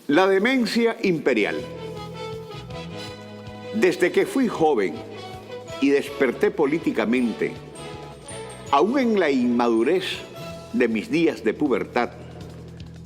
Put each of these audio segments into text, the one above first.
La demencia imperial. Desde que fui joven y desperté políticamente, aún en la inmadurez de mis días de pubertad,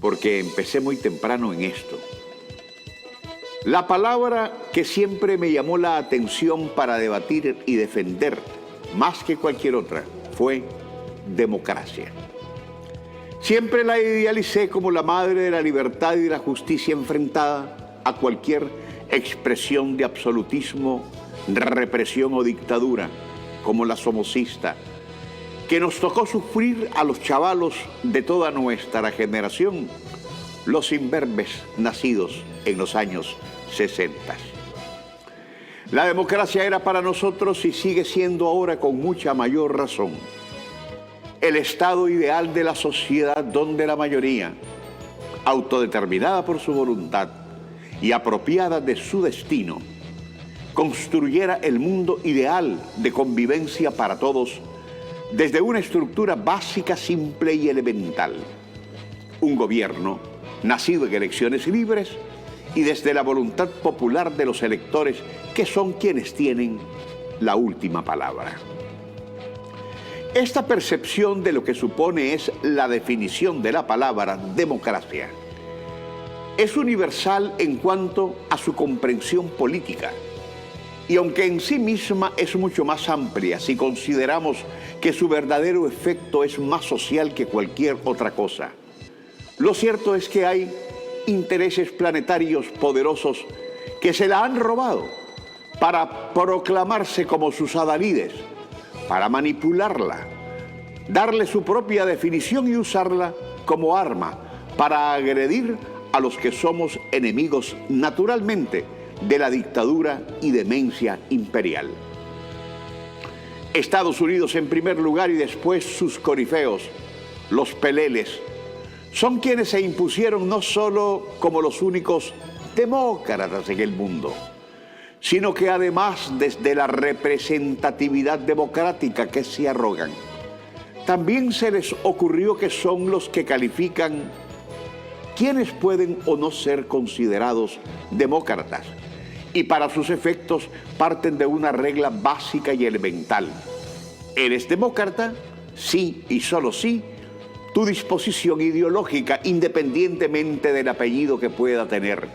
porque empecé muy temprano en esto, la palabra que siempre me llamó la atención para debatir y defender, más que cualquier otra, fue democracia. Siempre la idealicé como la madre de la libertad y de la justicia enfrentada a cualquier expresión de absolutismo, represión o dictadura, como la somocista, que nos tocó sufrir a los chavalos de toda nuestra generación, los imberbes nacidos en los años 60. La democracia era para nosotros, y sigue siendo ahora con mucha mayor razón, el estado ideal de la sociedad donde la mayoría, autodeterminada por su voluntad y apropiada de su destino, construyera el mundo ideal de convivencia para todos desde una estructura básica, simple y elemental. Un gobierno nacido en elecciones libres y desde la voluntad popular de los electores, que son quienes tienen la última palabra. Esta percepción de lo que supone es la definición de la palabra democracia es universal en cuanto a su comprensión política, y aunque en sí misma es mucho más amplia si consideramos que su verdadero efecto es más social que cualquier otra cosa, lo cierto es que hay intereses planetarios poderosos que se la han robado para proclamarse como sus adalides, para manipularla, darle su propia definición y usarla como arma para agredir a los que somos enemigos naturalmente de la dictadura y demencia imperial. Estados Unidos en primer lugar y después sus corifeos, los peleles, son quienes se impusieron no solo como los únicos demócratas en el mundo, sino que además desde la representatividad democrática que se arrogan, también se les ocurrió que son los que califican quiénes pueden o no ser considerados demócratas, y para sus efectos parten de una regla básica y elemental: ¿eres demócrata? Sí y solo sí tu disposición ideológica, independientemente del apellido que pueda tener: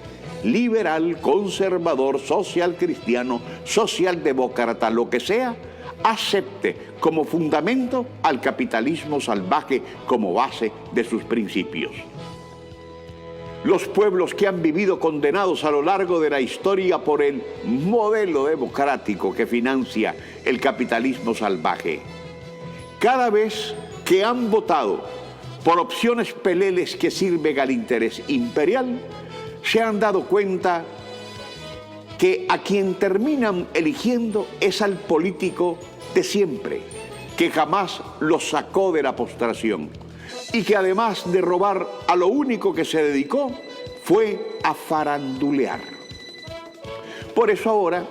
liberal, conservador, social cristiano, socialdemócrata, lo que sea, acepte como fundamento al capitalismo salvaje como base de sus principios. Los pueblos que han vivido condenados a lo largo de la historia por el modelo democrático que financia el capitalismo salvaje, cada vez que han votado por opciones peleles que sirven al interés imperial, se han dado cuenta que a quien terminan eligiendo es al político de siempre, que jamás los sacó de la postración y que además de robar, a lo único que se dedicó fue a farandulear. Por eso ahora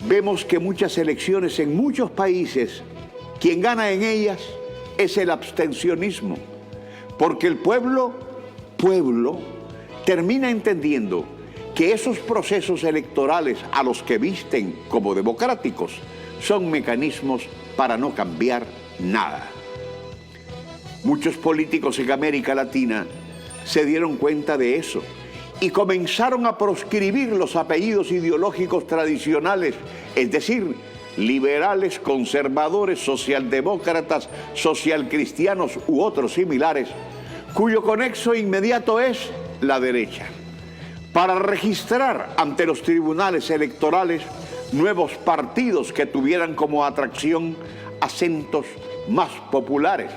vemos que muchas elecciones en muchos países, quien gana en ellas es el abstencionismo, porque el pueblo termina entendiendo que esos procesos electorales a los que visten como democráticos son mecanismos para no cambiar nada. Muchos políticos en América Latina se dieron cuenta de eso y comenzaron a proscribir los apellidos ideológicos tradicionales, es decir, liberales, conservadores, socialdemócratas, socialcristianos u otros similares, cuyo conexo inmediato es la derecha, para registrar ante los tribunales electorales nuevos partidos que tuvieran como atracción acentos más populares,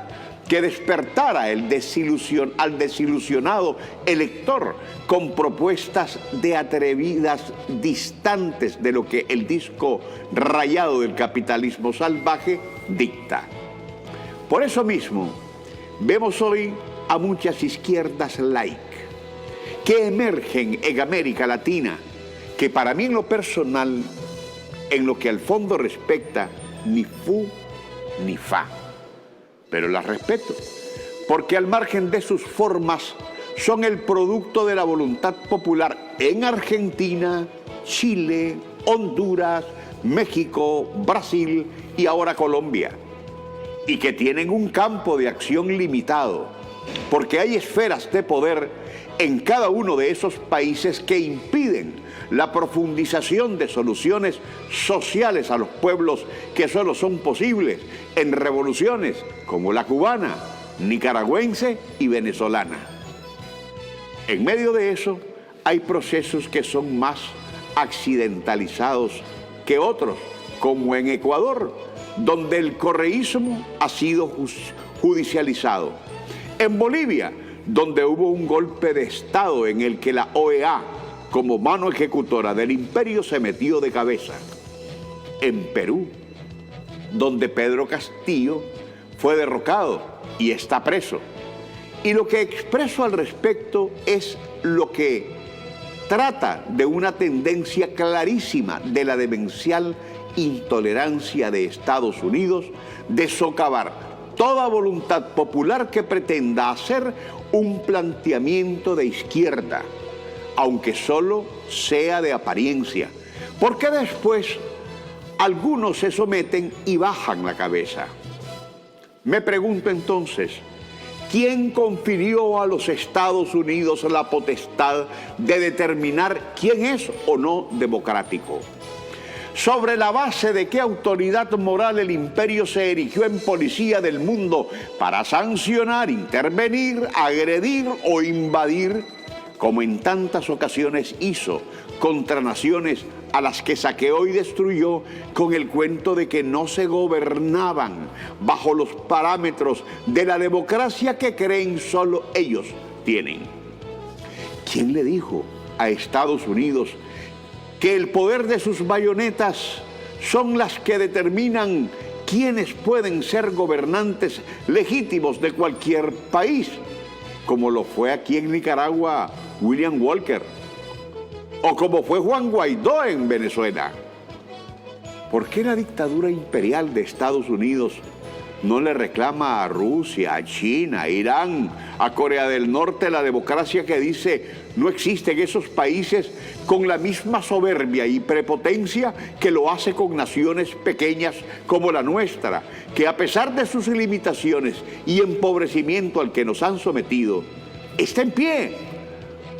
que despertara al desilusionado elector con propuestas de atrevidas distantes de lo que el disco rayado del capitalismo salvaje dicta. Por eso mismo, vemos hoy a muchas izquierdas light que emergen en América Latina, que para mí en lo personal, en lo que al fondo respecta, ni fu ni fa, pero las respeto, porque al margen de sus formas son el producto de la voluntad popular en Argentina, Chile, Honduras, México, Brasil y ahora Colombia, y que tienen un campo de acción limitado, porque hay esferas de poder en cada uno de esos países que impiden la profundización de soluciones sociales a los pueblos que solo son posibles en revoluciones como la cubana, nicaragüense y venezolana. En medio de eso hay procesos que son más accidentalizados que otros, como en Ecuador, donde el correísmo ha sido judicializado. En Bolivia, donde hubo un golpe de Estado en el que la OEA, como mano ejecutora del imperio, se metió de cabeza. En Perú, donde Pedro Castillo fue derrocado y está preso. Y lo que expreso al respecto es lo que trata de una tendencia clarísima de la demencial intolerancia de Estados Unidos de socavar toda voluntad popular que pretenda hacer un planteamiento de izquierda, aunque solo sea de apariencia, porque después algunos se someten y bajan la cabeza. Me pregunto entonces, ¿quién confirió a los Estados Unidos la potestad de determinar quién es o no democrático? ¿Sobre la base de qué autoridad moral el imperio se erigió en policía del mundo para sancionar, intervenir, agredir o invadir, como en tantas ocasiones hizo contra naciones a las que saqueó y destruyó con el cuento de que no se gobernaban bajo los parámetros de la democracia que creen solo ellos tienen? ¿Quién le dijo a Estados Unidos que el poder de sus bayonetas son las que determinan quiénes pueden ser gobernantes legítimos de cualquier país, como lo fue aquí en Nicaragua William Walker, o como fue Juan Guaidó en Venezuela? ¿Por qué la dictadura imperial de Estados Unidos no le reclama a Rusia, a China, a Irán, a Corea del Norte la democracia que dice no existe en esos países con la misma soberbia y prepotencia que lo hace con naciones pequeñas como la nuestra, que a pesar de sus limitaciones y empobrecimiento al que nos han sometido, está en pie,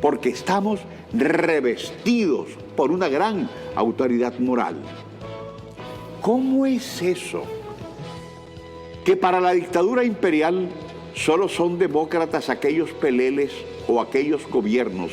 porque estamos revestidos por una gran autoridad moral? ¿Cómo es eso? Que para la dictadura imperial solo son demócratas aquellos peleles o aquellos gobiernos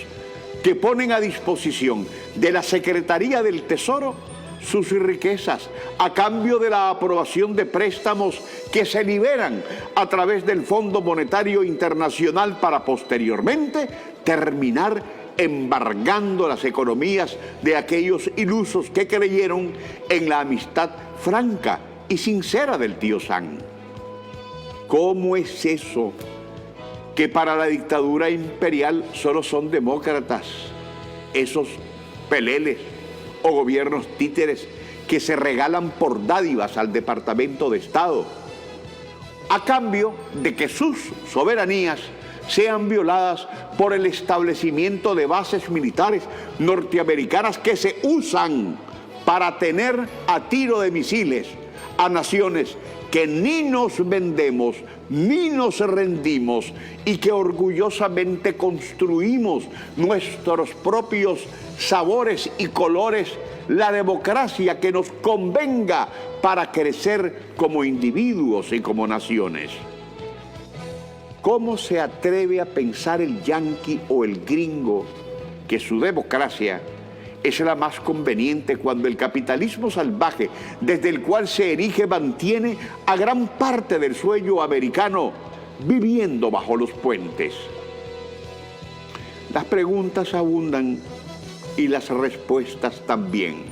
que ponen a disposición de la Secretaría del Tesoro sus riquezas a cambio de la aprobación de préstamos que se liberan a través del Fondo Monetario Internacional para posteriormente terminar embargando las economías de aquellos ilusos que creyeron en la amistad franca y sincera del tío Sam? ¿Cómo es eso que para la dictadura imperial solo son demócratas esos peleles o gobiernos títeres que se regalan por dádivas al Departamento de Estado, a cambio de que sus soberanías sean violadas por el establecimiento de bases militares norteamericanas que se usan para tener a tiro de misiles a naciones que ni nos vendemos, ni nos rendimos y que orgullosamente construimos nuestros propios sabores y colores, la democracia que nos convenga para crecer como individuos y como naciones? ¿Cómo se atreve a pensar el yanqui o el gringo que su democracia es la más conveniente cuando el capitalismo salvaje desde el cual se erige mantiene a gran parte del sueño americano viviendo bajo los puentes? Las preguntas abundan y las respuestas también,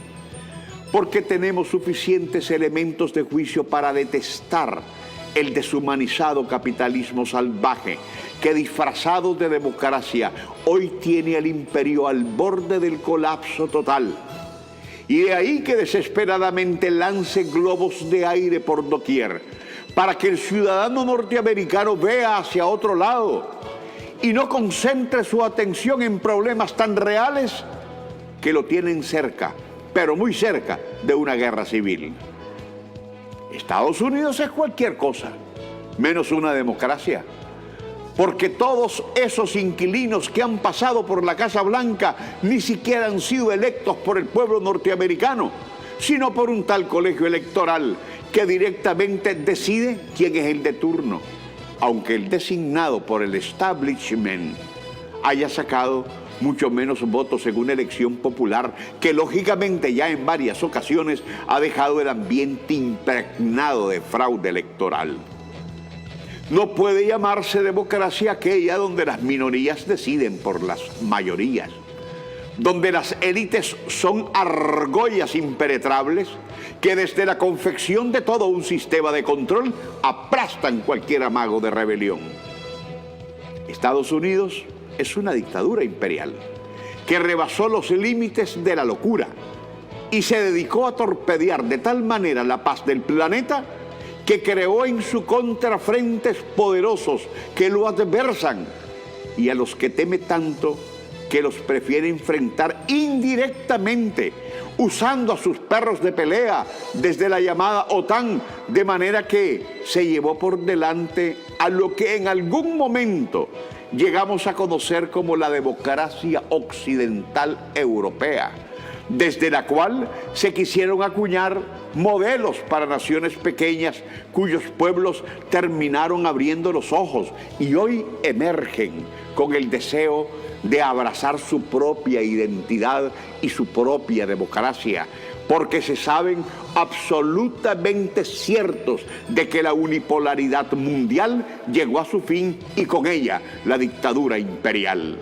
porque tenemos suficientes elementos de juicio para detestar el deshumanizado capitalismo salvaje que, disfrazado de democracia, hoy tiene al imperio al borde del colapso total. Y de ahí que desesperadamente lance globos de aire por doquier, para que el ciudadano norteamericano vea hacia otro lado y no concentre su atención en problemas tan reales que lo tienen cerca, pero muy cerca de una guerra civil. Estados Unidos es cualquier cosa, menos una democracia, porque todos esos inquilinos que han pasado por la Casa Blanca ni siquiera han sido electos por el pueblo norteamericano, sino por un tal colegio electoral que directamente decide quién es el de turno, aunque el designado por el establishment haya sacado mucho menos votos en una elección popular que lógicamente ya en varias ocasiones ha dejado el ambiente impregnado de fraude electoral. No puede llamarse democracia aquella donde las minorías deciden por las mayorías, donde las élites son argollas impenetrables que desde la confección de todo un sistema de control aplastan cualquier amago de rebelión. Estados Unidos es una dictadura imperial que rebasó los límites de la locura y se dedicó a torpedear de tal manera la paz del planeta que creó en su contra frentes poderosos que lo adversan y a los que teme tanto que los prefiere enfrentar indirectamente, usando a sus perros de pelea desde la llamada OTAN, de manera que se llevó por delante a lo que en algún momento llegamos a conocer como la democracia occidental europea, desde la cual se quisieron acuñar modelos para naciones pequeñas cuyos pueblos terminaron abriendo los ojos y hoy emergen con el deseo de abrazar su propia identidad y su propia democracia, porque se saben absolutamente ciertos de que la unipolaridad mundial llegó a su fin y con ella la dictadura imperial.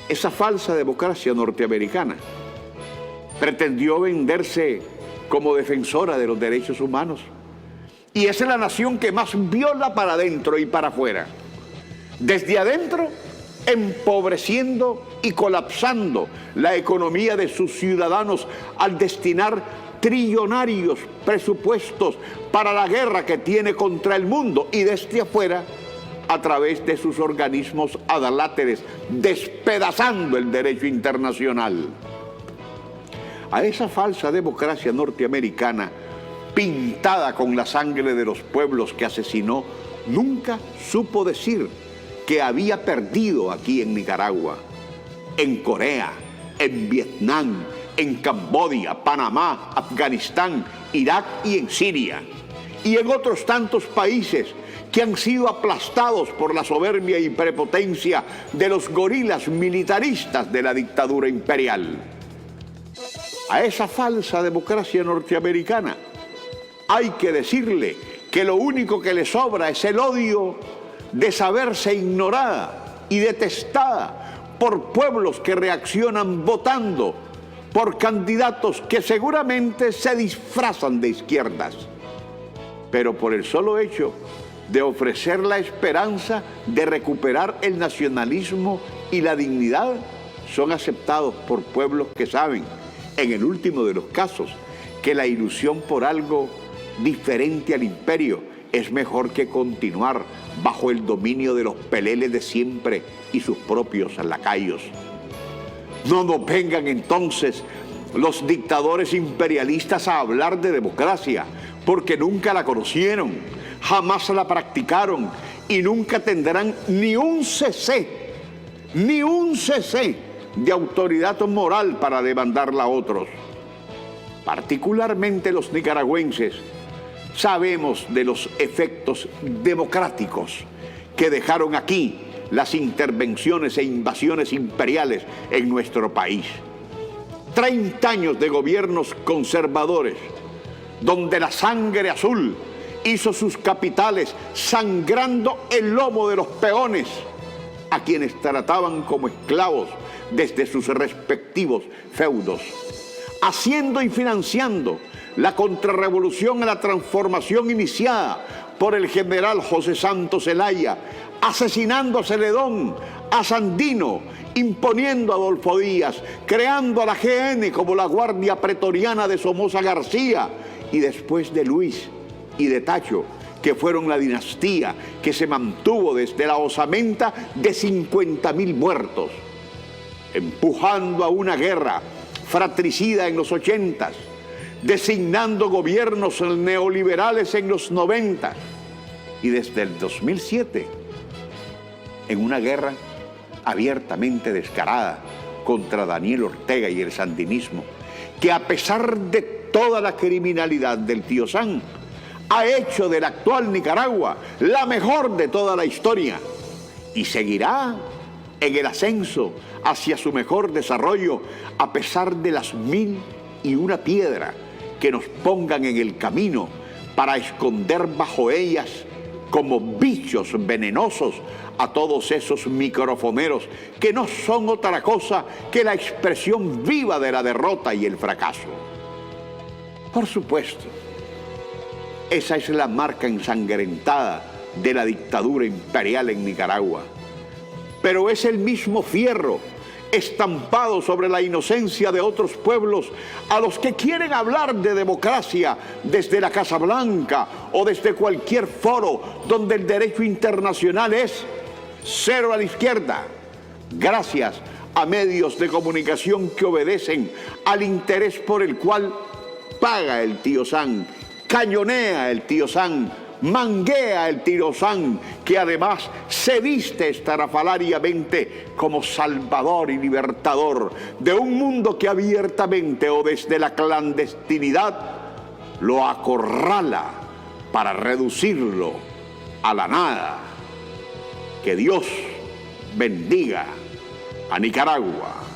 Esa falsa democracia norteamericana pretendió venderse como defensora de los derechos humanos y es la nación que más viola para adentro y para afuera. Desde adentro, empobreciendo y colapsando la economía de sus ciudadanos al destinar trillonarios presupuestos para la guerra que tiene contra el mundo, y desde afuera, a través de sus organismos adláteres, despedazando el derecho internacional. A esa falsa democracia norteamericana, pintada con la sangre de los pueblos que asesinó, nunca supo decir que había perdido aquí en Nicaragua, en Corea, en Vietnam, en Camboya, Panamá, Afganistán, Irak y en Siria, y en otros tantos países que han sido aplastados por la soberbia y prepotencia de los gorilas militaristas de la dictadura imperial. A esa falsa democracia norteamericana hay que decirle que lo único que le sobra es el odio de saberse ignorada y detestada por pueblos que reaccionan votando por candidatos que seguramente se disfrazan de izquierdas, pero por el solo hecho de ofrecer la esperanza de recuperar el nacionalismo y la dignidad, son aceptados por pueblos que saben, en el último de los casos, que la ilusión por algo diferente al imperio es mejor que continuar bajo el dominio de los peleles de siempre y sus propios lacayos. No nos vengan entonces los dictadores imperialistas a hablar de democracia, porque nunca la conocieron, jamás la practicaron y nunca tendrán ni un cc de autoridad moral para demandarla a otros. Particularmente los nicaragüenses sabemos de los efectos democráticos que dejaron aquí las intervenciones e invasiones imperiales en nuestro país. 30 años de gobiernos conservadores, donde la sangre azul hizo sus capitales sangrando el lomo de los peones, a quienes trataban como esclavos desde sus respectivos feudos, haciendo y financiando la contrarrevolución a la transformación iniciada por el general José Santos Zelaya, asesinando a Celedón, a Sandino, imponiendo a Adolfo Díaz, creando a la GN como la Guardia Pretoriana de Somoza García, y después de Luis y de Tacho, que fueron la dinastía que se mantuvo desde la osamenta de 50.000 muertos, empujando a una guerra fratricida en los 80, designando gobiernos neoliberales en los 90 y desde el 2007 en una guerra abiertamente descarada contra Daniel Ortega y el sandinismo, que a pesar de toda la criminalidad del tío Sam, ha hecho de la actual Nicaragua la mejor de toda la historia y seguirá en el ascenso hacia su mejor desarrollo a pesar de las 1001 piedras que nos pongan en el camino para esconder bajo ellas como bichos venenosos a todos esos microfoneros que no son otra cosa que la expresión viva de la derrota y el fracaso. Por supuesto, esa es la marca ensangrentada de la dictadura imperial en Nicaragua. Pero es el mismo fierro estampado sobre la inocencia de otros pueblos a los que quieren hablar de democracia desde la Casa Blanca o desde cualquier foro donde el derecho internacional es cero a la izquierda, gracias a medios de comunicación que obedecen al interés por el cual paga el tío Sam, cañonea el tío Sam, manguea el tío Sam, que además se viste estrafalariamente como salvador y libertador de un mundo que abiertamente o desde la clandestinidad lo acorrala para reducirlo a la nada. Que Dios bendiga a Nicaragua.